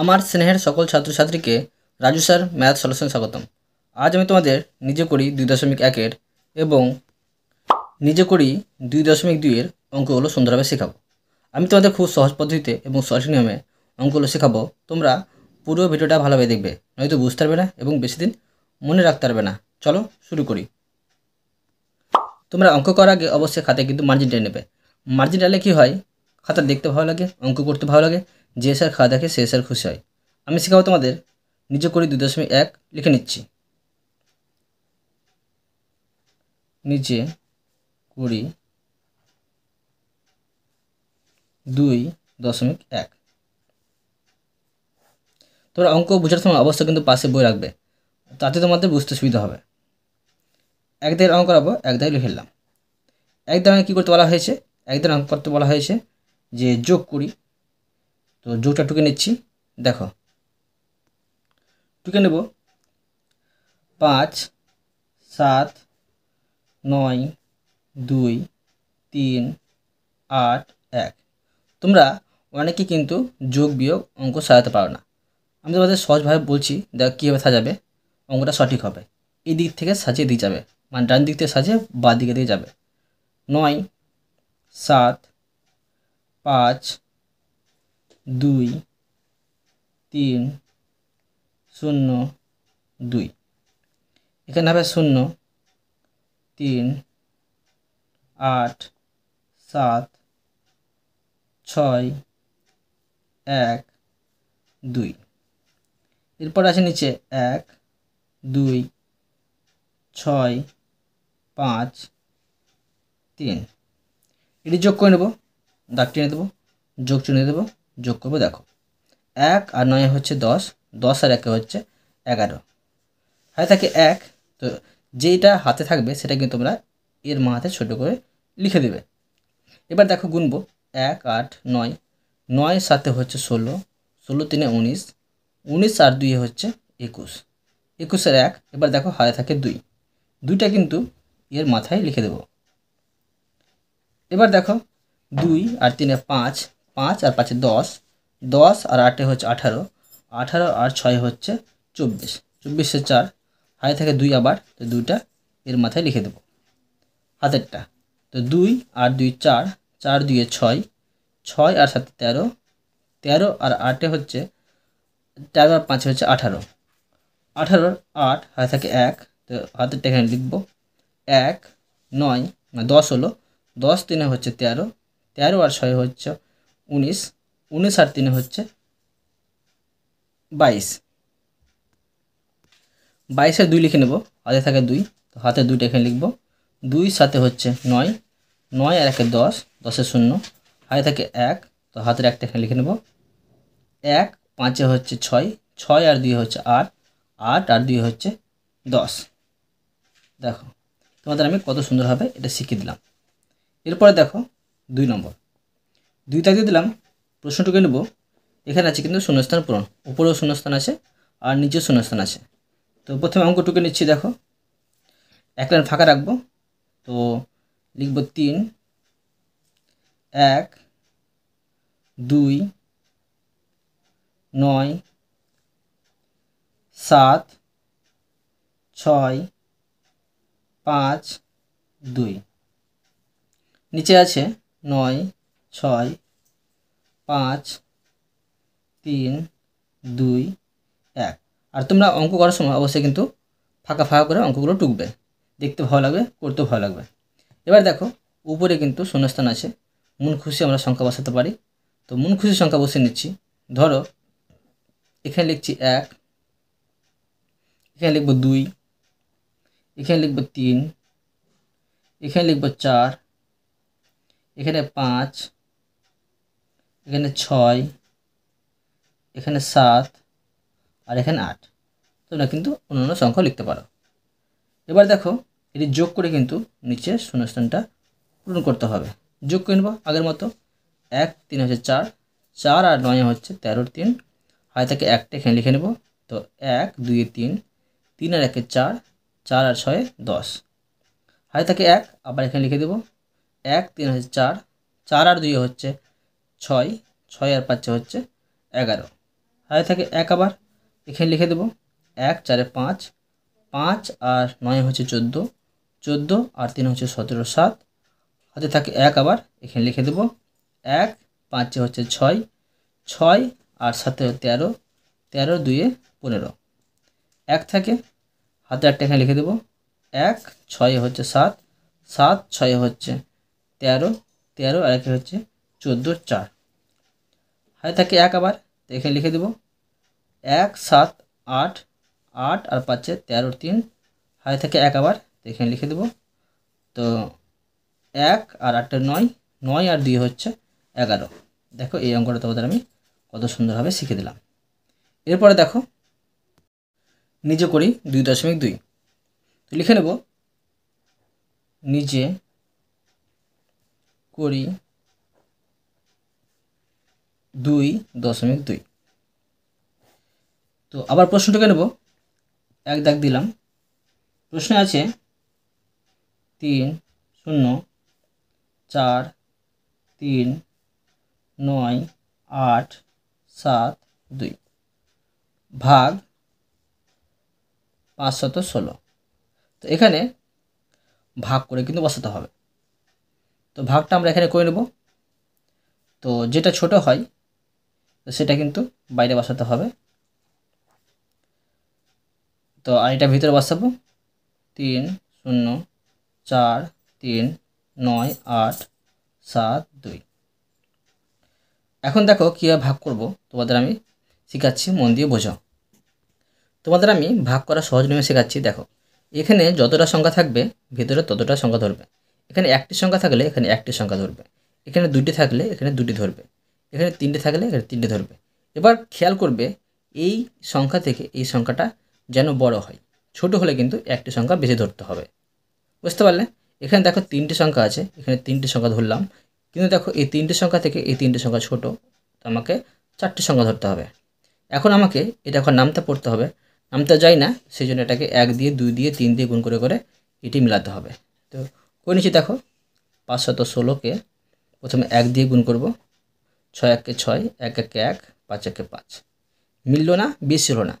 আমার স্নেহের সকল ছাত্রছাত্রীকে রাজু স্যার ম্যাথ সলিউশন স্বাগতম। আজ আমি তোমাদের নিজে করি 2.1-এর এবং নিজে করি 2.2-এর অঙ্কগুলো সুন্দরভাবে শেখাবো। আমি তোমাদের খুব সহজ পদ্ধতিতে এবং সঠিক নিয়মে অঙ্কগুলো শেখাবো। তোমরা পুরো ভিডিওটা ভালোভাবে দেখবে, নয়তো বুঝতে পারবে না এবং বেশি দিন মনে রাখতে পারবে না। চলো শুরু করি। তোমরা অঙ্ক করার আগে অবশ্যই খাতায় কিন্তু মার্জিন টেনে নেবে। মার্জিন টানলে কী হয়, খাতা দেখতে ভালো লাগে, অঙ্ক করতে ভালো লাগে, যে স্যার খাতা দেখে সে স্যার খুশি হয়। আমি শেখাবো তোমাদের নিজে করি 2.1 লিখে নিচ্ছি। নিচে করি 2.1। তোমরা অঙ্ক বোঝার সময় অবশ্যই কিন্তু পাশে বই রাখবে, তাতে তোমাদের বুঝতে সুবিধা হবে। এক দাগের অঙ্ক করাবো, এক দাগে লিখে নিলাম। এক দাগে কী করতে বলা হয়েছে, এক দাগে অঙ্ক করতে বলা হয়েছে যে যোগ করি। তো যোগটা টুকে নিচ্ছি। দেখো টুকে নেব 5, 7, 9, 2, 3, 8, 1। তোমরা অনেকে কিন্তু যোগ বিয়োগ অঙ্ক সাজাতে পারো না। আমি তোমাদের সহজভাবে বলছি, দেখো কীভাবে সাজাবে অঙ্কটা সঠিক হবে। এই দিক থেকে সাজিয়ে দিয়ে যাবে, মানে ডান দিক থেকে সাজিয়ে বাঁ দিকে দিয়ে যাবে। 9, 7, 5, 2, 3, 0, 2। এখানে হবে 0, 3, 8, 7, 6, 1, 2। এরপর আছে নিচে 1, 2, 6, 5, 3। এটি যোগ করে নেব, দাগ টেনে দেবো, যোগ চিহ্ন দেবো, যোগ করবো। দেখো 1 আর 9 হচ্ছে 10, 10 আর 1 হচ্ছে 11। হাতে থাকে 1, তো যেইটা হাতে থাকবে সেটা কিন্তু তোমরা এর মাথাতে ছোটো করে লিখে দেবে। এবার দেখো গুনবো 1, 8, 9, 9 7 হচ্ছে 16, 16 3 19, 19 আর 2 হচ্ছে 21, 21 আর 1। এবার দেখো হাতে থাকে 2, 2টা কিন্তু এর মাথায় লিখে দেব। এবার দেখো 2 আর 3 5, 5 আর 5 10, 10 আর 8 হচ্ছে 18, 18 আর 6 হচ্ছে 24, 24 4। হাতে থাকে 2 আবার, তো 2টা এর মাথায় লিখে দেব হাতেরটা। তো 2 আর 2 4, 4 2 6, 6 আর 7 13, 13 আর 8 হচ্ছে 13 আর 5 হচ্ছে 18, 18 8। হাতে থাকে 1, তো হাতেরটা এখানে লিখব 1, 9 না 10 হলো, 10 3 হচ্ছে 13, 13 আর 6 হচ্ছে 19, 19 আর 3 হচ্ছে 22, 22 আর 2 লিখে নেব। হাতে থাকে 2, তো হাতে 2টা এখানে লিখব। 2 7 হচ্ছে 9, 9 আর 1 10, 10 0। হাতে থাকে 1, তো হাতের একটা এখানে লিখে নেব। 1 5 হচ্ছে 6, 6 আর 2 হচ্ছে 8, 8 আর 2 হচ্ছে 10। দেখো তোমাদের আমি কত সুন্দরভাবে এটা শিখিয়ে দিলাম। এরপরে দেখো 2 নম্বর, 2 দিয়ে দিলাম। প্রশ্নটুকু নেব, এখানে আছে কিন্তু শূন্যস্থান পূরণ, উপরেও শূন্যস্থান আছে আর নিচেও শূন্যস্থান আছে। তো প্রথমে অঙ্কটুকু নিচ্ছি। দেখো এক লাইন ফাঁকা রাখবো, তো লিখব 3, 1, 2, 9, 7, 6, 5, 2। নিচে আছে 9, 6, 5, 3, 2, 1। আর তোমরা অঙ্ক করার সময় অবশ্যই কিন্তু ফাঁকা ফাঁকা করে অঙ্কগুলো টুকবে, দেখতে ভালো লাগবে, করতেও ভালো লাগবে। এবার দেখো উপরে কিন্তু শূন্যস্থান আছে, মন খুশি আমরা সংখ্যা বসাতে পারি। তো মন খুশি সংখ্যা বসিয়ে নিচ্ছি। ধরো এখানে লিখছি 1, এখানে লিখব 2, এখানে লিখব 3, এখানে লিখব 4, এখানে 5, এখানে 6, এখানে 7 আর এখানে 8। তোমরা কিন্তু অন্যান্য সংখ্যাও লিখতে পারো। এবার দেখো এটি যোগ করে কিন্তু নিচে শূন্যস্থানটা পূরণ করতে হবে। যোগ করে নেব আগের মতো। 1 3 হচ্ছে 4, 4 আর 9 হচ্ছে 13 3। হাতে থেকে একটা এখানে লিখে নেব। তো 1 2 3, 3 আর 1 4, 4 আর 6 10। হাতে থেকে 1 আবার এখানে লিখে দেব। 1 3 হচ্ছে 4, 4 আর 2 হচ্ছে 6, 6 আর 5 হচ্ছে 11। হাতে থাকে 1 আবার, এখানে লিখে দেবো 1 4 5, 5 আর 9 হচ্ছে 14, 14 আর 3 হচ্ছে 17, 7। হাতে থাকে 1 আবার, এখানে লিখে দেবো 1, 5 হচ্ছে 6, 6 আর 7 13, 13 2 15। 1 থাকে, হাতে একটা এখানে লিখে দেবো 1, 6 হচ্ছে 7, 7 6 হচ্ছে 13, 13 আর 1 হচ্ছে 14, 4। হাতে থাকে 1 আবার, তো এখানে লিখে দেবো 1 7 8, 8 আর 5 13 3। হাতে থাকে 1 আবার, তো এখানে লিখে দেবো, তো 1 আর 8 9, 9 আর 2 হচ্ছে 11। দেখো এই অঙ্কটা তোমাদের আমি কত সুন্দরভাবে শিখে দিলাম। এরপরে দেখো নিজে করি 2.2, তো লিখে নেব নিজে করি 2.2। তো আবার প্রশ্নটাকে নেব, 1 দাগ দিলাম। প্রশ্নে আছে 3 0 4 3 9 8 7 2 ভাগ 516। তো এখানে ভাগ করে কিন্তু বসাতে হবে। তো ভাগটা আমরা এখানে করে নেব। তো যেটা ছোট হয় তো সেটা কিন্তু বাইরে বসাতে হবে। তো আর এটা ভিতরে বসাবো 3 0 4 3 9 8 7 2। এখন দেখো কীভাবে ভাগ করব তোমাদের আমি শেখাচ্ছি, মন দিয়ে বোঝো। তোমাদের আমি ভাগ করা সহজ নিয়মে শেখাচ্ছি। দেখো এখানে যতটা সংখ্যা থাকবে ভিতরে ততটা সংখ্যা ধরবে। এখানে একটি সংখ্যা থাকলে এখানে একটি সংখ্যা ধরবে, এখানে দুটি থাকলে এখানে দুটি ধরবে, এখানে তিনটে থাকলে এখানে তিনটে ধরবে। এবার খেয়াল করবে এই সংখ্যা থেকে এই সংখ্যাটা যেন বড় হয়, ছোট হলে কিন্তু একটি সংখ্যা বেশি ধরতে হবে। বুঝতে পারলে? এখানে দেখো 3টে সংখ্যা আছে, এখানে 3টে সংখ্যা ধরলাম, কিন্তু দেখো এই 3টে সংখ্যা থেকে এই 3টে সংখ্যা ছোট, তো আমাকে 4টে সংখ্যা ধরতে হবে। এখন আমাকে এটা এখন নামতে পড়তে হবে, নামতে যাই না, সেই জন্য এটাকে 1 দিয়ে 2 দিয়ে 3 দিয়ে গুণ করে করে এটি মিলাতে হবে। তো করে নিচ্ছি। দেখো 516কে প্রথমে 1 দিয়ে গুণ করব, 6 1 6, 1 1 1, 5 1 5। মিললো না, বেশি হলো না।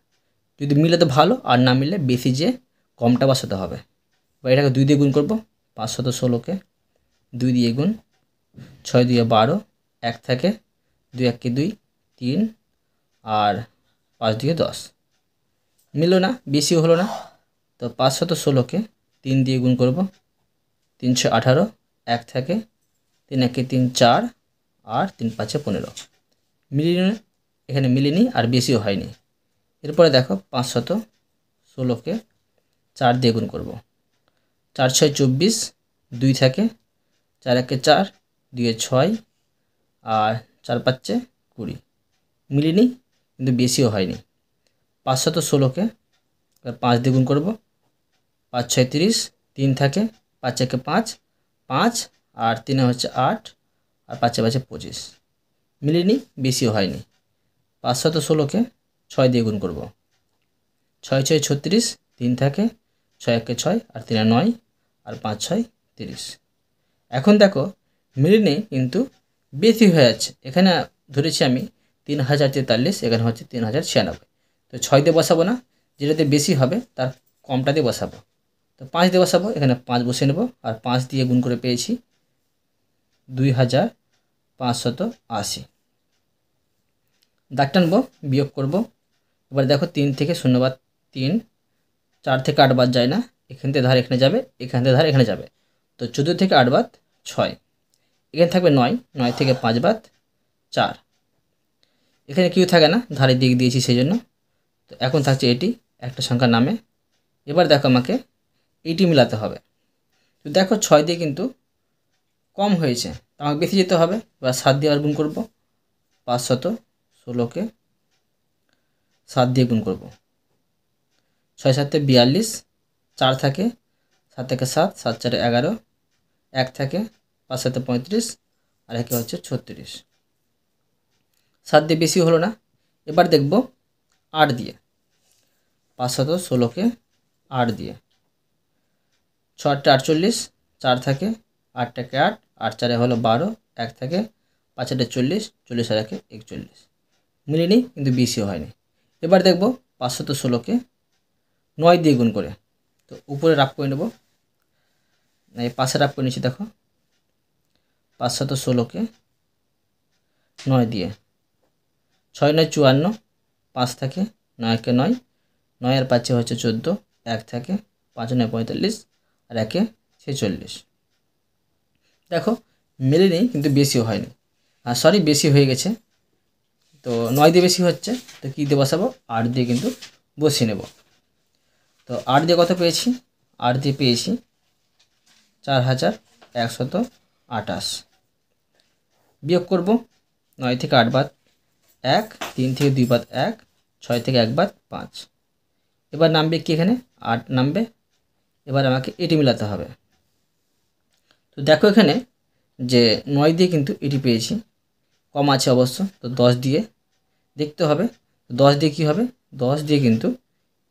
যদি মিলে তো ভালো, আর না মিললে বেশি যে কমটা বসাতে হবে। বা এটাকে 2 দিয়ে গুণ করব, 516কে 2 দিয়ে গুণ, 6 2 12, 1 থাকে, 2 1 2, 3 আর 5 2 10। মিললো না, বেশিও হলো না। তো 516কে 3 দিয়ে গুণ করব, 3 6 18, 1 থাকে, 3 1 3 4 আর 3 5 15। মিলিয়ে না, এখানে মিলিনি আর বেশিও হয়নি। এরপরে দেখো 516কে 4 দিয়ে গুণ করব, 4 6 24, 2 থাকে, 4 1 4, 2 6 আর 4 5 20। মিলিনি কিন্তু বেশিও হয়নি। 516কে 5 দিয়ে গুণ করব, 5 6 30, 3 থাকে, 5 1 5, 5 আর 3 হচ্ছে 8 আর 5 5 25। মিলিনি, বেশিও হয়নি। 516কে 6 দিয়ে গুণ করব, 6 6 36, 3 থাকে, 6 1 6 আর 3 9 আর 5 6 30। এখন দেখো মিলিনি কিন্তু বেশি হয়ে যাচ্ছে। এখানে ধরেছি আমি 3043, এখানে হচ্ছে 3096। তো 6 দিয়ে বসাবো না, যেটাতে বেশি হবে তার কমটা দিয়ে বসাবো। তো 5 দিয়ে বসাবো, এখানে 5 বসিয়ে নেব, আর 5 দিয়ে গুণ করে পেয়েছি 2580। দাগ টানবো, বিয়োগ করব। এবার দেখো 3 থেকে 0 বাদ 3, 4 থেকে 8 বাদ যায় না, এখান থেকে ধার এখানে যাবে, এখান থেকে ধার এখানে যাবে। তো 14 থেকে 8 বাদ 6, এখানে থাকবে 9, 9 থেকে 5 বাদ 4, এখানে কেউ থাকে না, ধারে দিক দিয়েছি সেই জন্য। তো এখন থাকছে এটি একটা সংখ্যার নামে। এবার দেখো আমাকে এইটি মিলাতে হবে। তো দেখো 6 দিয়ে কিন্তু কম হয়েছে, তো আমাকে বেশি যেতে হবে। এবার 7 দিয়ে আর গুণ করব, 516কে 7 দিয়ে গুণ করব, 6 7 42, 4 থাকে, 7 থেকে 7, 7 4 11, 1 থাকে, 5 7 35 আর 1 হচ্ছে 36। 7 দিয়ে বেশি হলো না। এবার দেখব 8 দিয়ে, 516কে 8 দিয়ে, 6 8 48, 4 থাকে, 8 টাকে 8 আর 4 হলো 12, 1 থাকে, 5 8 40, 40 আর 1 41। মিলেনি কিন্তু বেশিও হয়নি। এবার দেখব 516কে 9 দিয়ে গুণ করে। তো উপরে রাফ করে নেব, এই পাশে রাফ করে নিচ্ছি। দেখো 516কে 9 দিয়ে, 6 9 54, 5 থাকে 9 কে 9, 9 আর 5 হচ্ছে 14, 1 থাকে 5 9 45 আর 1 46। দেখো মেলেনি কিন্তু বেশিও হয়নি, আর সরি বেশি হয়ে গেছে। তো 9 দিয়ে বেশি হচ্ছে, তো কী দিয়ে বসাবো? 8 দিয়ে কিন্তু বসিয়ে নেব। তো 8 দিয়ে কত পেয়েছি? 8 দিয়ে পেয়েছি 4128। বিয়োগ করব, 9 থেকে 8 বাদ 1, 3 থেকে 2 বাদ 1, 6 থেকে 1 বাদ 5। এবার নামবে কি? এখানে 8 নামবে। এবার আমাকে এটি মেলাতে হবে। তো দেখো এখানে যে 9 দিয়ে কিন্তু এটি পেয়েছি, কম আছে অবশ্য, তো 10 দিয়ে দেখতে হবে। 10 দিয়ে কী হবে? 10 দিয়ে কিন্তু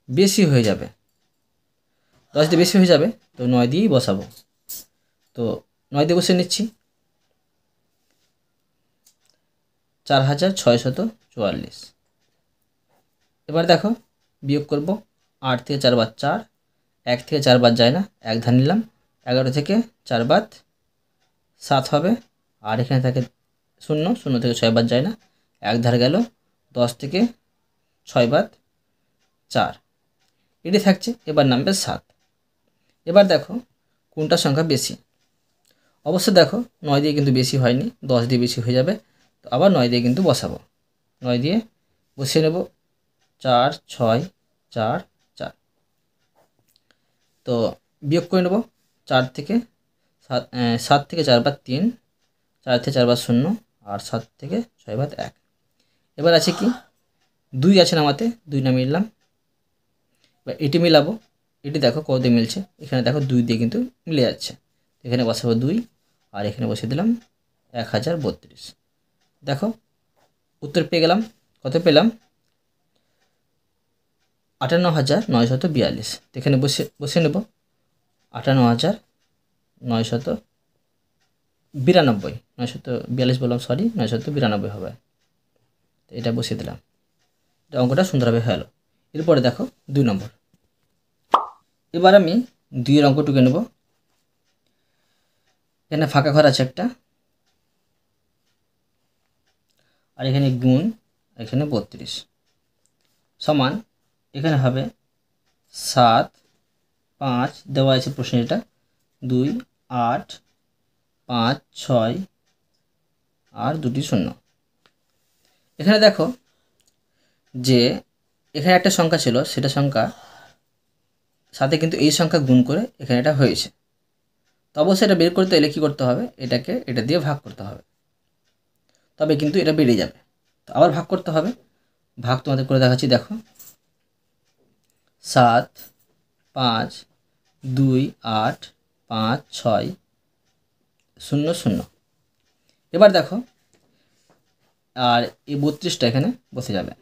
বেশি হয়ে যাবে, 10 দিয়ে বেশি হয়ে যাবে, তো 9 দিয়েই বসাবো। তো 9 দিয়ে বসে নিচ্ছি, 4644। এবার দেখো বিয়োগ করব, 8 থেকে 4 বাদ 4, 1 থেকে 4 বাদ যায় না, 1 ধার নিলাম, 11 থেকে 4 বাদ 7 হবে, আর এখানে থাকে 0, 0 থেকে 6 বাদ যায় না, 1 ধার গেল, 10 থেকে 6 বাদ 4, এটি থাকছে। এবার নামবে 7। এবার দেখো কোনটা সংখ্যা বেশি। অবশ্য দেখো 9 দিয়ে কিন্তু বেশি হয়নি, 10 দিয়ে বেশি হয়ে যাবে। তো আবার 9 দিয়ে কিন্তু বসাবো, 9 দিয়ে বসিয়ে নেব, 4 6 4 4। তো বিয়োগ করে নেব, 4 থেকে 7, 7 থেকে 4 বাদ 3, 4 থেকে 4 বাদ 0, আর 7 থেকে 6 বাদ 1। এবার আছে কি? 2 আছে নামাতে, 2 নামিয়ে নিলাম। এবার এটি মিলাবো, এটি দেখো কত দিয়ে মিলছে, এখানে দেখো 2 দিয়ে কিন্তু মিলে যাচ্ছে। এখানে বসাবো 2, আর এখানে বসিয়ে দিলাম 1032। দেখো উত্তর পেয়ে গেলাম। কত পেলাম? 58942। এখানে বসে নেব 58992, 942 বললাম, সরি 992 হবে। তো এটা বসিয়ে দিলাম, এটা অঙ্কটা সুন্দরভাবে হয়ে গেল। এরপরে দেখো 2 নম্বর। এবার আমি 2 এর অঙ্কটুকু নেব। এখানে ফাঁকা ঘর আছে একটা, আর এখানে গুণ, এখানে 32 সমান, এখানে হবে 7 5 দেওয়া আছে প্রশ্নে, এটা 2 8 5 6 আর 2টি 0। এখানে দেখো যে এখানে একটা সংখ্যা ছিল, সেটা সংখ্যা সাথে কিন্তু এই সংখ্যা গুণ করে এখানে এটা হয়েছে। তো অবশ্যই এটা বের করতে এলে কী করতে হবে? এটাকে এটা দিয়ে ভাগ করতে হবে, তবে কিন্তু এটা বেড়ে যাবে। তো আবার ভাগ করতে হবে। ভাগ তোমাদের করে দেখাচ্ছি, দেখো 7 5 2 8 5 6 0 0। এবার দেখো, আর এই 32টা এখানে বসে যাবে।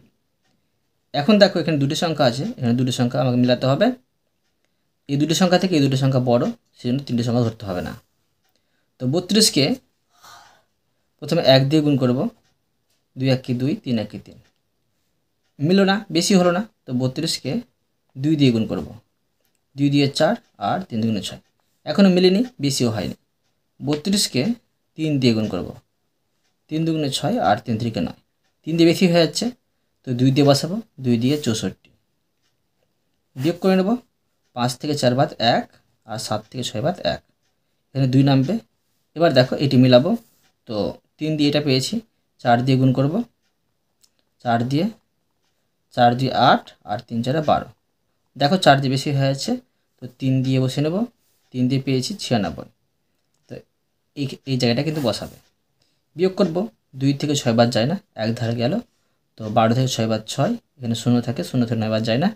এখন দেখো এখানে 2টি সংখ্যা আছে, এখানে 2টি সংখ্যা আমাকে মিলাতে হবে। এই 2টি সংখ্যা থেকে এই 2টি সংখ্যা বড়, সেই জন্য 3টি সংখ্যা ধরতে হবে না। তো 32কে প্রথমে 1 দিয়ে গুণ করব, 2 1 2, 3 1 3, মিলো না, বেশি হলো না। তো 32কে 2 দিয়ে গুণ করব, 2 দিয়ে 4 আর 3 দুগুণে 6। এখনও মিলেনি, বেশিও হয়নি। 32কে 3 দিয়ে গুণ করব, 3 দুগুণে 6 আর 3 3 9, 3 দিয়ে বেশি হয়ে যাচ্ছে, তো 2 দিয়ে বসাবো, 2 দিয়ে 64। বিয়োগ করে নেব, 5 থেকে 4 বাদ 1 আর 7 থেকে 6 বাদ 1, এখানে 2 নামবে। এবার দেখো এটি মিলাবো, তো 3 দিয়ে এটা পেয়েছি, 4 দিয়ে গুণ করব, 4 দিয়ে 8 আর 3 4 12। দেখো 4 দিয়ে বেশি হয়ে যাচ্ছে, তো 3 দিয়ে বসে নেব, 3 দিয়ে পেয়েছি 96। তো এই জায়গাটা কিন্তু বসাবে। বিয়োগ করব, 2 থেকে 6 বাদ যায় না, 1 ধারে গেল, তো 12 থেকে 6 বাদ 6, এখানে 0 থাকে, 0 থেকে 9 বাদ যায় না,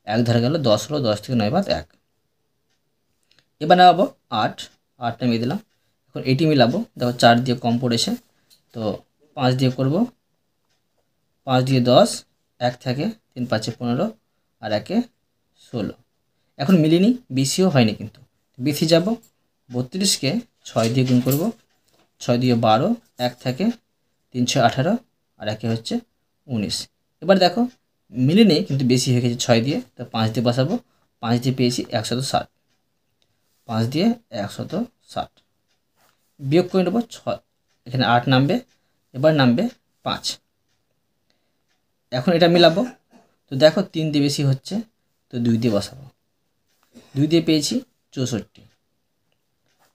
1 ধারে গেল, 10 হলো, 10 থেকে 9 বাদ 1। এবার নামাবো 8, 8 নামিয়ে দিলাম। এখন এটি মিলাবো, দেখো 4 দিয়ে কম পড়েছে, তো 5 দিয়ে করব, 5 দিয়ে 10, 1 থাকে, 3 5 15 আর 1 16। এখন মিলিনি, বেশিও হয়নি কিন্তু, বেশি যাব। 32কে 6 দিয়ে গুণ করব, 6 দিয়ে 12, 1 থাকে, 3 6 18 আর 1 হচ্ছে 19। এবার দেখো মিলেনি কিন্তু বেশি হয়ে গেছে 6 দিয়ে, তো 5 দিয়ে বসাবো। 5 দিয়ে পেয়েছি 160, 5 দিয়ে 160 বিয়োগ করে নেবো 6, এখানে 8 নামবে, এবার নামবে 5। এখন এটা মিলাবো, তো দেখো 3 দিয়ে বেশি হচ্ছে, তো 2 দিয়ে বসাবো। 2 দিয়ে পেয়েছি 64,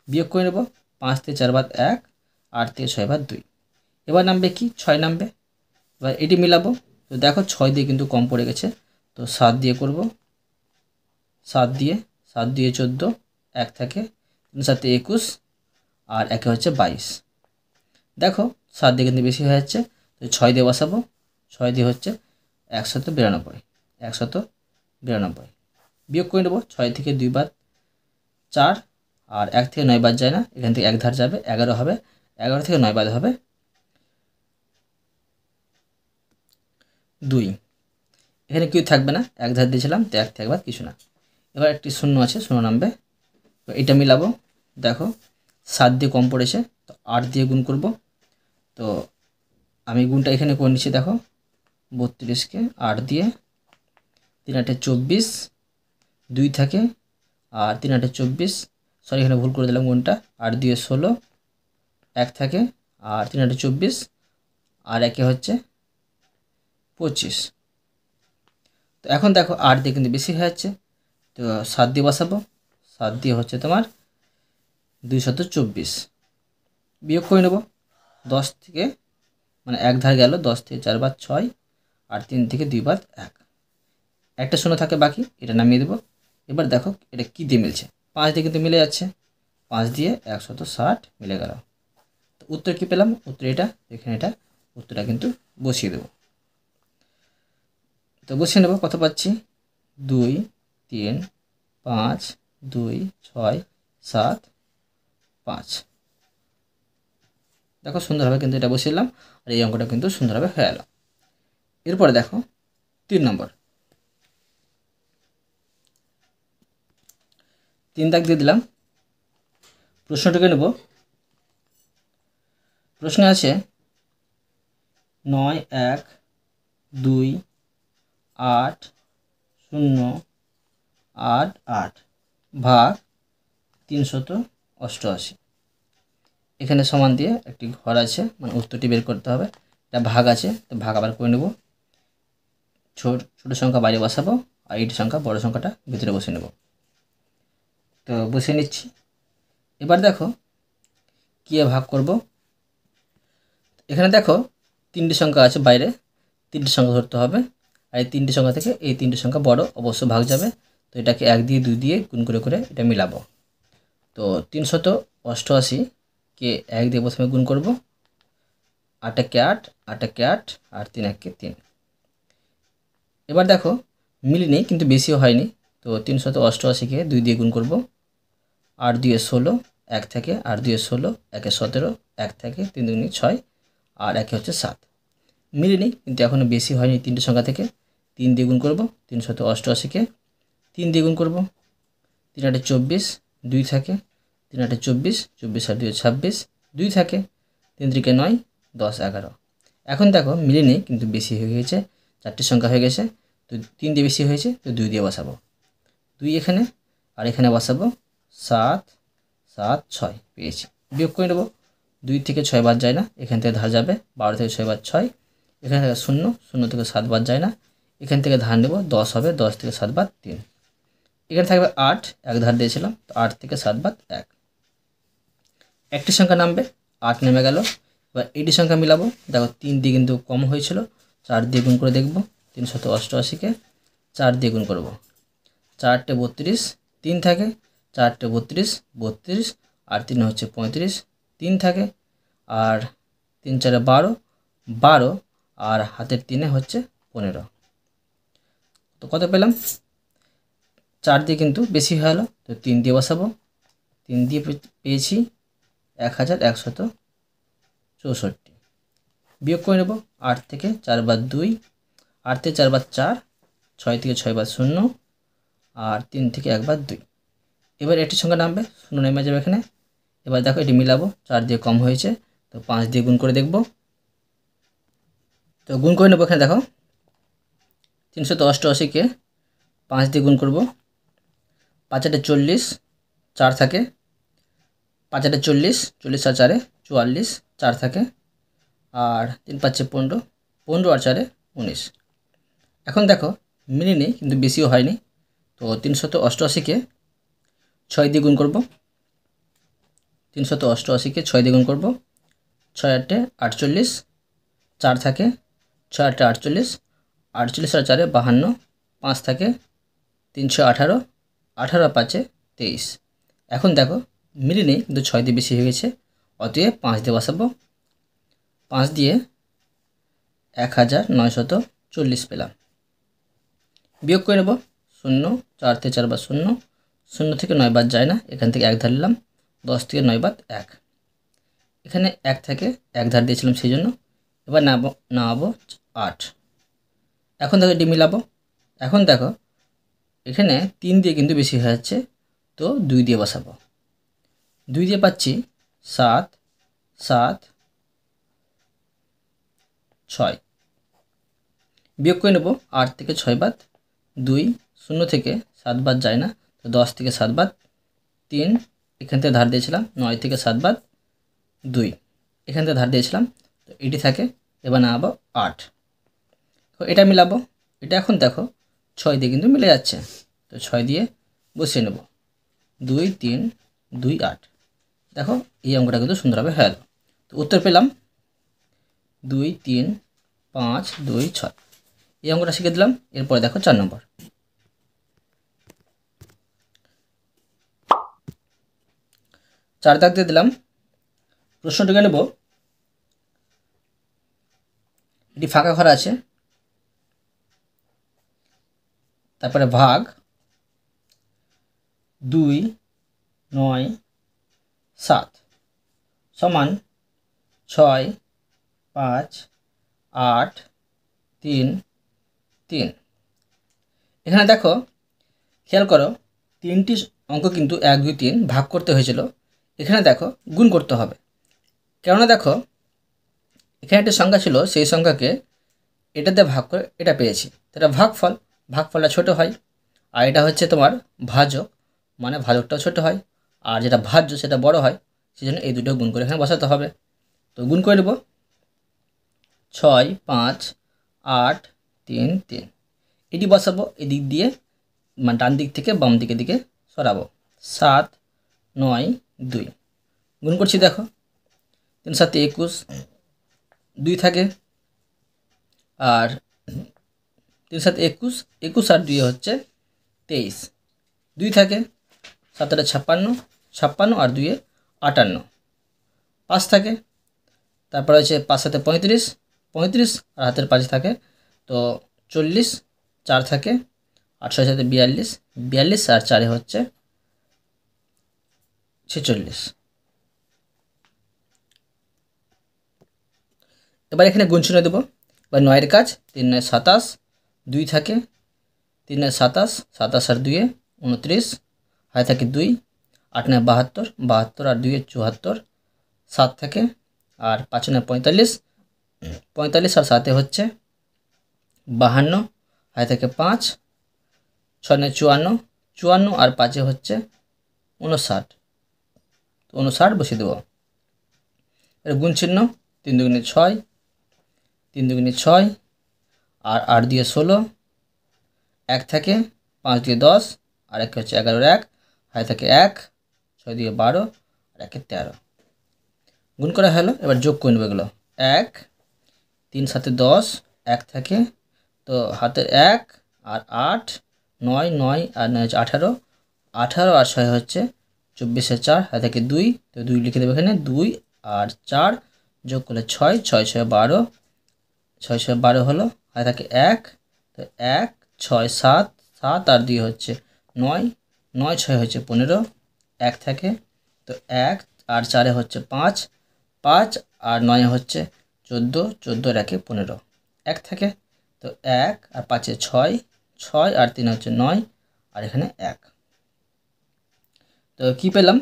বিয়োগ করে নেব 5 থেকে 4 বাদ 1, 8 থেকে 6 বাদ 2। এবার নামবে কি 6 নামবে। এবার এটি মিলাবো, তো দেখো 6 দিয়ে কিন্তু কম পড়ে গেছে, তো 7 দিয়ে করব। 7 দিয়ে 14, 1 থাকে 3 7 21, আর একে হচ্ছে 22। দেখো 7 দিয়ে কিন্তু বেশি হয়ে যাচ্ছে, তো 6 দিয়ে বসাবো। 6 দিয়ে হচ্ছে 192, 192 বিয়োগ করে নেবো। 6 থেকে 2 বাদ 4, আর 1 থেকে 9 বাদ যায় না, এখান থেকে 1 ধার যাবে, 11 হবে। 11 থেকে 9 বাদ হবে 2। এখানে কেউ থাকবে না, 1 ধার দিয়েছিলাম, তো 1 থেকে বাদ কিছু না। এবার একটি শূন্য আছে, শূন্য নামবে। তো এটা মিলাবো, দেখো 7 দিয়ে কম পড়েছে, তো 8 দিয়ে গুণ করব। তো আমি গুণটা এখানে করে নিচ্ছি, দেখো 32কে 8 দিয়ে, 3 8 24, 2 থাকে, আর 3 8 24, সরি এখানে ভুল করে দিলাম গুণটা। 8 দিয়ে 16, 1 থাকে, আর 3 8 24, আর একে হচ্ছে 25। তো এখন দেখো 8 দিয়ে কিন্তু বেশি হয়ে যাচ্ছে, তো 7 দিয়ে বসাবো। 7 দিয়ে হচ্ছে তোমার 224, বিয়োগ করে নেব 10 থেকে, মানে 1 ধার গেল, 10 থেকে 4 বাদ 6, আর 3 থেকে 2 বাদ 1, একটা শূন্য থাকে বাকি, এটা নামিয়ে দেবো। এবার দেখো এটা কী দিয়ে মিলছে, 5 দিয়ে কিন্তু মিলে যাচ্ছে, 5 দিয়ে 160 মিলে গেল। তো উত্তর কী পেলাম, উত্তর এটা, এখানে এটা উত্তরটা কিন্তু বসিয়ে দেবো। তো বসিয়ে নেব, কত পাচ্ছি 2 3 5 2 6 7 5। দেখো সুন্দরভাবে কিন্তু এটা বসিয়ে দিলাম, আর এই অঙ্কটা কিন্তু সুন্দরভাবে হয়ে গেল। এরপরে দেখো 3 নম্বর, 3 দাগ দিয়ে দিলাম। প্রশ্নটাকে নেব। প্রশ্নে আছে 9 1 2 8 0 8 8 ভাগ 388। এখানে সমান দিয়ে একটি ঘর আছে, মানে উত্তরটি বের করতে হবে। এটা ভাগ আছে, তো ভাগ আবার করে নেব। ছোট সংখ্যা বাইরে বসাবো, আর এইটি সংখ্যা বড় সংখ্যাটা ভিতরে বসে নেব। তো বসে নিচ্ছি। এবার দেখো কী ভাগ করব। এখানে দেখো 3টি সংখ্যা আছে বাইরে, 3টি সংখ্যা ধরতে হবে, আর এই 3টি সংখ্যা থেকে এই 3টি সংখ্যা বড় অবশ্য ভাগ যাবে। তো এটাকে 1 দিয়ে 2 দিয়ে গুণ করে করে এটা মিলাবো। তো 388কে 1 দিয়ে প্রথমে গুণ করব, 8 একে 8, 8 একে 8, আর 3 একে 3। এবার দেখো মিলিনি কিন্তু বেশিও হয়নি, তো 388কে 2 দিয়ে গুণ করব। 8 2 16, 1 থেকে, 8 2 16, 1 17, 1 থেকে, 3 2 6, আর একে হচ্ছে 7। মিলিনি কিন্তু এখনও বেশি হয়নি 3টি সংখ্যা থেকে। 3 দিয়ে গুণ করব, 388কে 3 দিয়ে গুণ করব। 3 8 24, 2 থাকে, 3 8 24, 24 আর 2 26, 2 থাকে, 3 3 9, 10 11। এখন দেখো মিলিনি কিন্তু বেশি হয়ে গেছে, 4টি সংখ্যা হয়ে গেছে, তো 3 দিয়ে বেশি হয়েছে, তো 2 দিয়ে বসাবো। 2 এখানে, আর এখানে বসাবো 7 7 6 পেয়েছি। বিয়োগ করে নেব, 2 থেকে 6 বাদ যায় না, এখান থেকে ধার যাবে, 12 থেকে 6 বাদ 6, এখান থেকে 0 0 থেকে 7 বাদ যায় না, এখান থেকে ধার নেব, 10 হবে, 10 থেকে 7 বাদ 3, এখানে থাকবে 8, 1 ধার দিয়েছিলাম, তো 8 থেকে 7 বাদ 1, একটি সংখ্যা নামবে, 8 নেমে গেল। এবার এইটি সংখ্যা মিলাবো, দেখো 3 দিয়ে কিন্তু কম হয়েছিল, 4 দিয়ে গুণ করে দেখব। 388কে 4 দিয়ে গুণ করব, 4 टे 32, 3 থাকে, 4 टे 32, 32, আর 3 হচ্ছে 35, 3 থাকে, আর 3 4 12, 12, আর হাতের 3 হচ্ছে 15। তো কত পেলাম, 4 দিয়ে কিন্তু বেশি হয়ে গেল, তো 3 দিয়ে বসাবো। 3 দিয়ে পেয়েছি 1164। বিয়োগ করে নেব, 8 থেকে 4 বাদ 2, 8 থেকে 4 বাদ 4, 6 থেকে 6 বাদ 0, আর 3 থেকে 1 বাদ 2। এবার একটি সংখ্যা নামবে, 0 নেমে যাবে এখানে। এবার দেখো এটি মিলাবো, 4 দিয়ে কম হয়েছে, তো 5 দিয়ে গুণ করে দেখব। তো গুণ করে নেব। এখানে দেখো 388কে 5 দিয়ে গুণ করব। 5 × 40, 4 থাকে। 5 × 40, 40 আর 4 44, 4 থাকে। আর 3 × 5 = 15, 15 আর 4 19। এখন দেখো মিলিনি কিন্তু বেশিও হয়নি। তো 388কে 6 দিয়ে গুণ করব। 388কে 6 দিয়ে গুণ করব। 6 × 8 = 48, 4 থাকে। 6 × 8 = 48, 48 আর 4 52, 5 থাকে। 318, 18 আর 5 = 23। এখন দেখো মিলিনি কিন্তু 6 দিয়ে বেশি হয়ে গেছে, অতএব 5 দিয়ে বসাবো। 5 দিয়ে 1940 পেলাম। বিয়োগ করে নেব। 0, 4 থেকে 4 বার 0, 0 থেকে 9 বাদ যায় না, এখান থেকে 1 ধার নিলাম। 10 থেকে 9 বাদ 1, এখানে 1 থেকে 1 ধার দিয়েছিলাম সেই জন্য। এবার নামাবো 8। এখন দেখো এটি মিলাবো। এখন দেখো এখানে 3 দিয়ে কিন্তু বেশি হয়ে যাচ্ছে, তো 2 দিয়ে বসাবো। 2 দিয়ে পাচ্ছি 7, 7, 6। বিয়োগ করে নেব। 8 থেকে 6 বাদ 2, 0 থেকে 7 বাদ যায় না, তো 10 থেকে 7 বাদ 3, এখান থেকে ধার দিয়েছিলাম। 9 থেকে 7 বাদ 2, এখান থেকে ধার দিয়েছিলাম, তো এটি থাকে। এবার নামাবো 8। তো এটা মিলাবো। এটা এখন দেখো 6 দিয়ে কিন্তু মিলে যাচ্ছে, তো 6 দিয়ে বসিয়ে নেব। 2, 3, 2, 8। দেখো এই অঙ্কটা কিন্তু সুন্দরভাবে হয়ে গেল। তো উত্তর পেলাম 2, 3, 5, 2, 6। এই অঙ্কটা শিখে দিলাম। এরপরে দেখো 4 নম্বর। 4 দাগ দিয়ে দিলাম। প্রশ্নটিকে নেব। এটি ফাঁকা ঘর আছে, তারপরে ভাগ 2, 9, 7 সমান 6, 5, 8, 3, 3। এখানে দেখো খেয়াল করো, 3টি অঙ্ক কিন্তু 1, 2, 3 ভাগ করতে হয়েছিল। এখানে দেখো গুণ করতে হবে, কেননা দেখো এখানে একটা সংখ্যা ছিল, সেই সংখ্যাকে এটাতে ভাগ করে এটা পেয়েছি, এটা ভাগফল। ভাগফলটা ছোট হয়। আর এটা হচ্ছে তোমার ভাজক, মানে ভাজকটাও ছোট হয়। আর যেটা ভাজ্য সেটা বড় হয়, সেই জন্য এই দুটো গুণ করে এখানে বসাতে হবে। তো গুণ করে নেব। 6, 5, 8, 3, 3। এটি বসাবো এদিক দিয়ে, মানে ডান দিক থেকে বাম দিকে সরাবো। 7, 9, 2 গুণ করছি। দেখো 3 × 7 = 21, 2 থাকে। আর 3 × 7 = 21, 21 আর 2 হচ্ছে 23, 2 থাকে। 7 × 8 = 56, 56 আর 2 58, 5 থাকে। তারপরে হচ্ছে 5 × 7 = 35, 35 আর হাতের 5 থাকে, তো 40, 4 থাকে। 8 × 6 = 42, 42 আর 4 হচ্ছে 46। এবার এখানে গুণ চিহ্ন দেবো। এবার 9 এর কাজ। 3 × 9 = 27, 2 থাকে। 3 × 9 = 27, 27 আর 2 29, হাতে থাকে 2। 8 × 9 = 72, 72 আর 2 74, 7 থাকে। আর 5 × 9 = 45, 45 আর 7 হচ্ছে 52, হাতে থাকে 5। 6 × 9 = 54, 54 আর 5 হচ্ছে 59, তো 59 বসিয়ে দেবো। এর গুণ চিহ্ন। 3 × 2 = 6, 3 × 2 = 6 আর 8 দিয়ে 16, 1 থাকে। 5 দিয়ে 10 আর 1 হচ্ছে 11 1, হাতে থাকে 1। 6 দিয়ে 12 আর 1 13। গুণ করা হলো। এবার যোগ করে নেব এগুলো। 1, 3 × 7 = 10, 1 থাকে, তো হাতের 1 আর 8, 9, 9 আর 9 হচ্ছে 18, 18 আর 6 হচ্ছে 24 আর 4, হাতে থাকে 2, তো 2 লিখে দেবো এখানে। 2 আর 4 যোগ করলে 6, 6 × 6 = 12, 6 × 6 = 12 হলো। হাতে থাকে 1, তো 1, 6, 7, 7 আর 2 হচ্ছে 9, 9, 6 হচ্ছে 15, 1 থাকে, তো 1 আর 4 হচ্ছে 5, 5 আর 9 হচ্ছে 14, 14 আর 1 15, 1 থাকে, তো 1 আর 5 6, 6 আর 3 হচ্ছে 9 আর এখানে 1। তো কী পেলাম?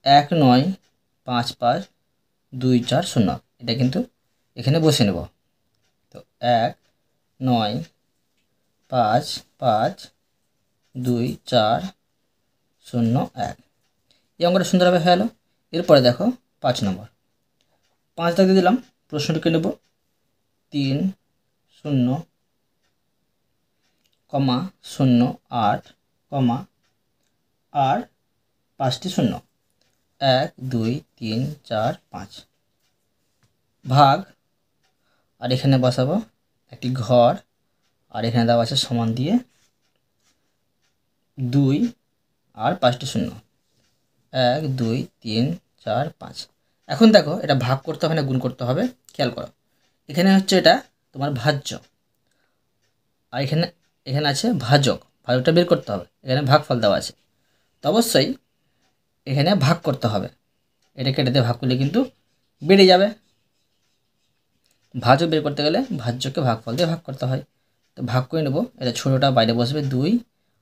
1, 9, 5, 5, 2, 4, 0। এটা কিন্তু এখানে বসে নেব। তো 1 9 5 5 2 4 0 1। এই অঙ্কটা সুন্দরভাবে হয়ে গেল। এরপরে দেখো 5 নম্বর, 5 দাগ দিয়ে দিলাম, প্রশ্নটিকে নেব 3 0 0 8 আর 5টি শূন্য 1 2 3 4 5 ভাগ, আর এখানে বসাবো একটি ঘর, আর এখানে দেওয়া আছে সমান দিয়ে 2 আর 5টি শূন্য 1 2 3 4 5। এখন দেখো এটা ভাগ করতে হবে না গুণ করতে হবে, খেয়াল করো। এখানে হচ্ছে এটা তোমার ভাজ্য, আর এখানে এখানে আছে ভাজক, ভাজকটা বের করতে হবে। এখানে ভাগফল দেওয়া আছে, তো অবশ্যই এখানে ভাগ করতে হবে। এটা কেটে দিয়ে ভাগ করলে কিন্তু বেড়ে যাবে। ভাজক বের করতে গেলে ভাজ্যকে ভাগফল দিয়ে ভাগ করতে হয়। তো ভাগ করে নেব, এটা ছোটোটা বাইরে বসবে 2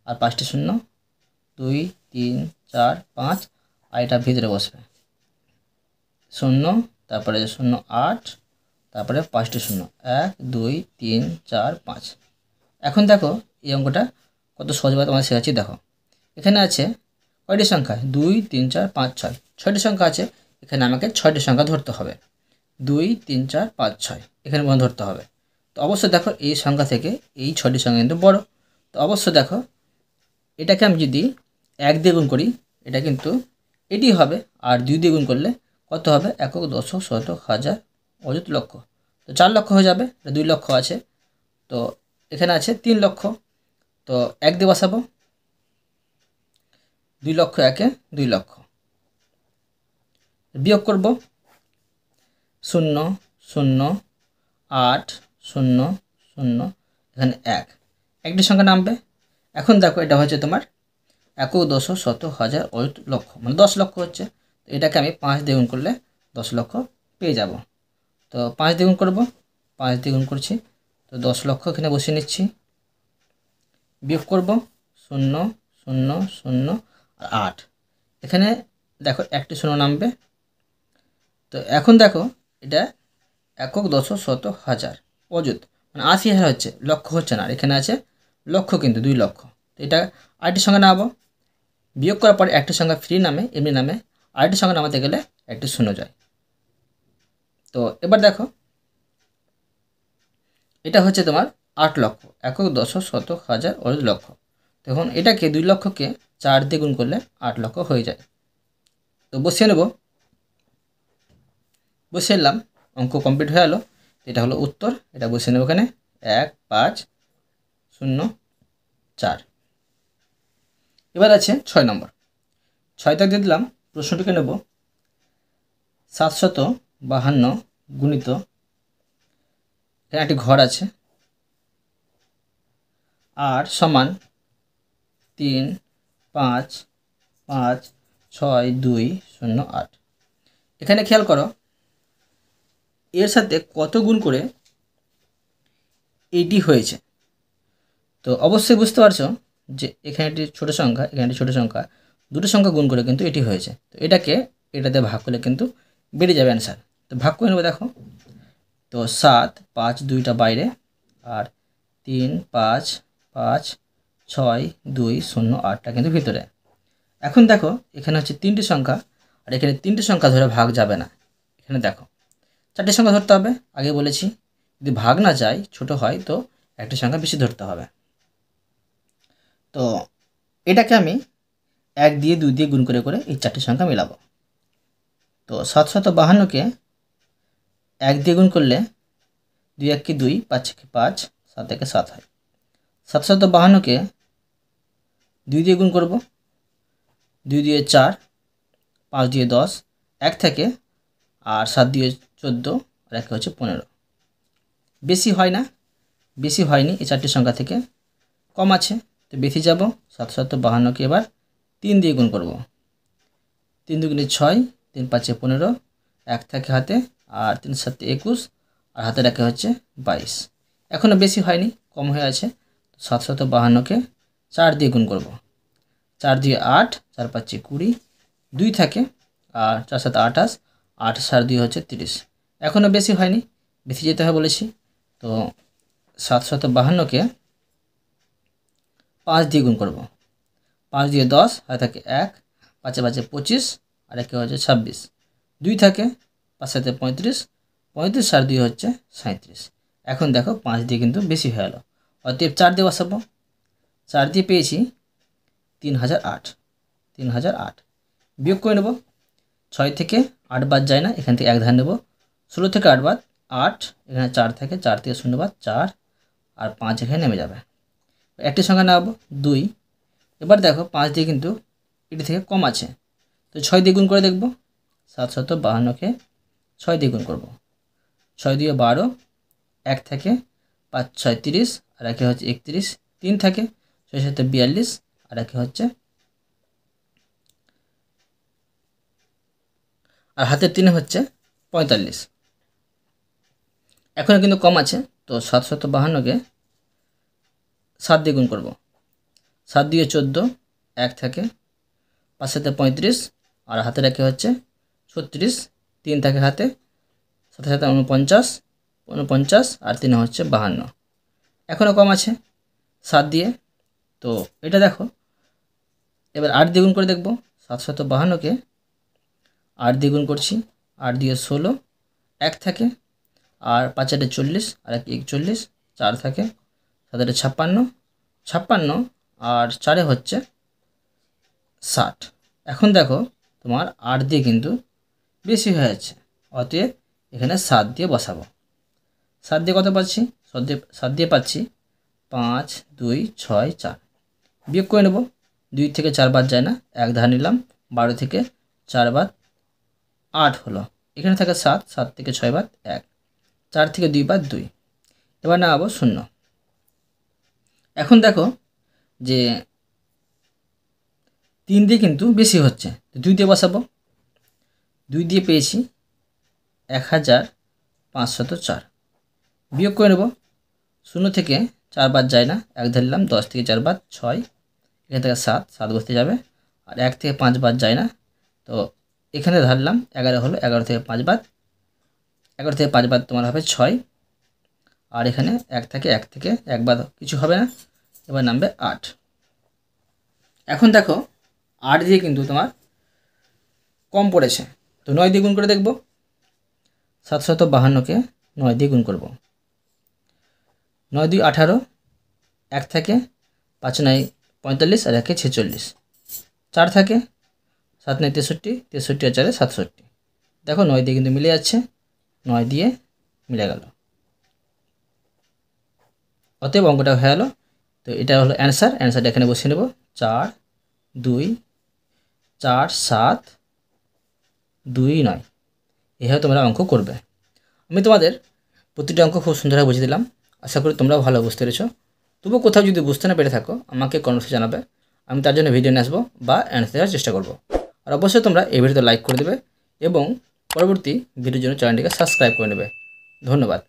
আর 5টি শূন্য 2 3 4 5, আর এটা ভিতরে বসবে 0, তারপরে 0 8, তারপরে 5টি শূন্য 1 2 3 4 5। এখন দেখো এই অঙ্কটা কত সহজভাবে তোমাদের শেখাচ্ছি। দেখো এখানে আছে কয়টি সংখ্যা 2 3 4 5 6, 6টি সংখ্যা আছে। এখানে আমাকে 6টি সংখ্যা ধরতে হবে, 2 3 4 5 6 এখানে মনে ধরতে হবে। তো অবশ্যই দেখো এই সংখ্যা থেকে এই 6টি সংখ্যা কিন্তু বড়। তো অবশ্যই দেখো এটাকে আমি যদি 1 দিয়ে গুণ করি এটা কিন্তু এটি হবে, আর 2 দিয়ে গুণ করলে কত হবে, একক দশক শতক হাজার অযুত লক্ষ। তো 4 লক্ষ হয়ে যাবে, 2 লক্ষ আছে, তো এখানে আছে 3 লক্ষ। তো 1 দিয়ে বসাবো, 2 লক্ষ 1-এ 2 লক্ষ, বিয়োগ করব 0 0 8 0 0, এখানে 1, একটি সংখ্যা নামবে। এখন দেখো এটা হচ্ছে তোমার একক দশক শতক হাজার অযুত লক্ষ, মানে 10 লক্ষ হচ্ছে। তো এটাকে আমি 5 দিয়ে গুণ করলে 10 লক্ষ পেয়ে যাব। তো 5 দিয়ে গুণ করব, 5 দিয়ে গুণ করছি, তো 10 লক্ষ এখানে বসিয়ে নিচ্ছি, বিয়োগ করব 0 0 0 আর 8, এখানে দেখো একটি শূন্য নামবে। তো এখন দেখো এটা একক দশক শতক হাজার অযুত, মানে 80,000 হচ্ছে, লক্ষ হচ্ছে না। আর এখানে আছে লক্ষ, কিন্তু 2 লক্ষ। তো এটা আরেকটি সংখ্যা নামাবো, বিয়োগ করার পরে একটি সংখ্যা ফ্রি নামে, এমনি নামে। আরেকটি সংখ্যা নামাতে গেলে একটি শূন্য যায়। তো এবার দেখো এটা হচ্ছে তোমার 8 লক্ষ, একক দশক শতক হাজার অযুত লক্ষ। তখন এটাকে 2 লক্ষকে 4 দিয়ে গুণ করলে 8 লক্ষ হয়ে যায়। তো বসিয়ে নেব, বসিয়ে নিলাম, অঙ্ক কমপ্লিট হয়ে গেল। এটা হলো উত্তর, এটা বসিয়ে নেব এখানে 1 5 0 4। এবার আছে 6 নম্বর, 6 দাগ দিয়ে দিলাম, প্রশ্নটিকে নেব 752 গুণিত, এখানে একটি ঘর আছে, আর সমান 3 5 5 6 2 0 8। এখানে খেয়াল করো এর সাথে কত গুণ করে এটি হয়েছে। তো অবশ্যই বুঝতে পারছো যে এখানে একটি ছোটো সংখ্যা, এখানে একটি ছোটো সংখ্যা, দুটো সংখ্যা গুণ করে কিন্তু এটি হয়েছে। তো এটাকে এটাতে ভাগ করলে কিন্তু বেড়ে যাবে অ্যান্সার। তো ভাগ করে নেবো, দেখো তো 7 5 2টা বাইরে, আর 3 5 5 6 2 0 8টা কিন্তু ভিতরে। এখন দেখো এখানে হচ্ছে 3টি সংখ্যা, আর এখানে 3টি সংখ্যা ধরে ভাগ যাবে না। এখানে দেখো 4টি সংখ্যা ধরতে হবে, আগে বলেছি যদি ভাগ না যায় ছোট হয় তো একটি সংখ্যা বেশি ধরতে হবে। তো এটাকে আমি 1 দিয়ে 2 দিয়ে গুণ করে করে এই 4টি সংখ্যা মেলাবো। তো 752কে 1 দিয়ে গুণ করলে 2 1 2, 5 5, 7 1 7 হয়। 752কে 2 দিয়ে গুণ করব, 2 দিয়ে 4, 5 দিয়ে 10, 1 থেকে, আর 7 দিয়ে 14, আর 1 হচ্ছে 15। বেশি হয় না, বেশি হয়নি, এই 4টি সংখ্যা থেকে কম আছে। তো বেশি যাব, 752কে এবার 3 দিয়ে গুণ করব, 3 দুগুণে 6, 3 5 15, 1 থাকে হাতে, আর 3 7 21, আর হাতে রাখে হচ্ছে 22। এখনও বেশি হয়নি, কম হয়ে আছে। 752কে 4 দিয়ে গুণ করব, 4 দিয়ে 8, 4 5 20, 2 থাকে, আর 4 7 28, 8 4 2 হচ্ছে 30। এখনও বেশি হয়নি, বেশি যেতে হয় বলেছি। তো 752কে 5 দিয়ে গুণ করব। 5 দিয়ে 10, হাতে থাকে 1, 5 5 25, আর 1 হচ্ছে 26, 2 থাকে, 5 7 35, 35 আর 2 হচ্ছে 37। এখন দেখো 5 দিয়ে কিন্তু বেশি হয়ে গেল, অতএব 4 দিয়ে বসাবো। 4 দিয়ে পেয়েছি 3008। 3008 বিয়োগ করে নেব। 6 থেকে 8 বাদ যায় না, এখান থেকে 1 ধার নেব। 16 থেকে 8 বাদ 8, এখানে 4 থাকে, 4 থেকে 0 বাদ 4, আর 5 এখানে নেমে যাবে। একটি সংখ্যা নেব 2। এবার দেখো 5 দিয়ে কিন্তু এটি থেকে কম আছে, তো 6 দিয়ে গুণ করে দেখব। 752কে 6 দিয়ে গুণ করব। 6 দিয়ে 12, 1 থাকে, 5 6 30, আর 1 হচ্ছে 31, 3 থাকে, 6 7 42, আর 1 হচ্ছে, আর হাতের 3 হচ্ছে 45। এখন কিন্তু কম আছে, তো 752কে 7 দিয়ে গুণ করব। 7 দিয়ে 14, 1 থাকে, 5 7 35, আর হাতে রেখে হচ্ছে 36, 3 থাকে হাতে, 7 7 49, 49, আর 3 হচ্ছে 52। এখনও কম আছে 7 দিয়ে, তো এটা দেখো এবার 8 দিয়ে গুণ করে দেখব। 752কে 8 দিয়ে গুণ করছি। 8 দিয়ে 16, 1 থাকে, আর 5 8 40, আর 1 41, 4 থাকে, 7 8 56, 56, আর 4 হচ্ছে 60। এখন দেখো তোমার 8 দিয়ে কিন্তু বেশি হয়ে যাচ্ছে, অতএব এখানে 7 দিয়ে বসাবো। 7 দিয়ে কত পাচ্ছি? 7 দিয়ে পাচ্ছি 5 2 6 4। বিয়োগ করে নেব। 2 থেকে 4 বাদ যায় না, 1 ধার নিলাম। 12 থেকে 4 বাদ 8 হলো, এখানে থাকে 7, 7 থেকে 6 বাদ 1, 4 থেকে 2 বাদ 2। এবার নেওয়াবো 0। এখন দেখো যে 3 দিয়ে কিন্তু বেশি হচ্ছে, 2 দিয়ে বসাবো। 2 দিয়ে পেয়েছি 1504। বিয়োগ করে নেব। 0 থেকে 4 বাদ যায় না, 1 ধরলাম। 10 থেকে 4 বাদ 6, এখান থেকে 7, 7 বসতে যাবে। আর 1 থেকে 5 বাদ যায় না, তো এখানে ধরলাম 11 হলো। 11 থেকে 5 বাদ, 11 থেকে 5 বাদ তোমার হবে 6, আর এখানে 1 থেকে 1 বাদ কিছু হবে না, এবার নামবে 8। এখন দেখো 8 দিয়ে কিন্তু তোমার কম পড়েছে, তো 9 দিয়ে গুণ করে দেখব। 752কে 9 দিয়ে গুণ করব। 9 2 18, 1 থাকে, 5 9 45, আর 1 46, 4 থাকে, 7 9 63, 63 আর 4 67। দেখো 9 দিয়ে কিন্তু মিলে যাচ্ছে, 9 দিয়ে মিলে গেল, অতএব অঙ্কটা হয়ে গেল। তো এটা হলো অ্যান্সারটা এখানে বসিয়ে নেব। 4 2 4 7 2 9। এভাবে তোমরা অঙ্ক করবে। আমি তোমাদের প্রতিটা অঙ্ক খুব সুন্দরভাবে বুঝিয়ে দিলাম, আশা করি তোমরাও ভালো বুঝতে পেরেছো। তবু কোথাও যদি বুঝতে না পেরে থাকো আমাকে কমেন্টসে জানাবে, আমি তার জন্য ভিডিও নিয়ে আসবো বা অ্যান্সার দেওয়ার চেষ্টা করব। আর অবশ্যই তোমরা এই ভিডিওতে লাইক করে দেবে এবং পরবর্তী ভিডিওর জন্য চ্যানেলটিকে সাবস্ক্রাইব করে নেবে। ধন্যবাদ।